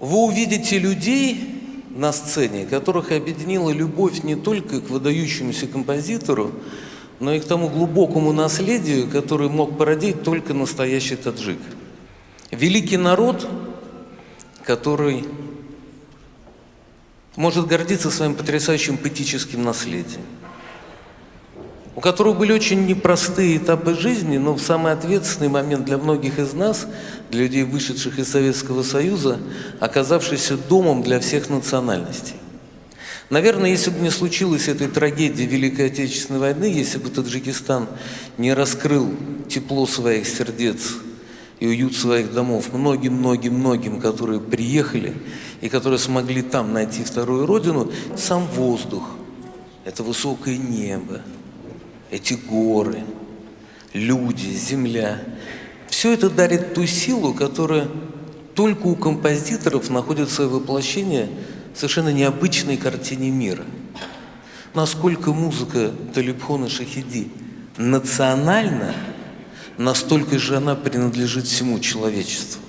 вы увидите людей на сцене, которых объединила любовь не только к выдающемуся композитору, но и к тому глубокому наследию, которое мог породить только настоящий таджик. Великий народ, который может гордиться своим потрясающим поэтическим наследием, у которого были очень непростые этапы жизни, но в самый ответственный момент для многих из нас, для людей, вышедших из Советского Союза, оказавшийся домом для всех национальностей. Наверное, если бы не случилось этой трагедии Великой Отечественной войны, если бы Таджикистан не раскрыл тепло своих сердец и уют своих домов многим, которые приехали и которые смогли там найти вторую родину, сам воздух, это высокое небо, эти горы, люди, земля, все это дарит ту силу, которая только у композиторов находит свое воплощение в совершенно необычной картине мира. Насколько музыка Талибхона Шахиди национальна, настолько же она принадлежит всему человечеству.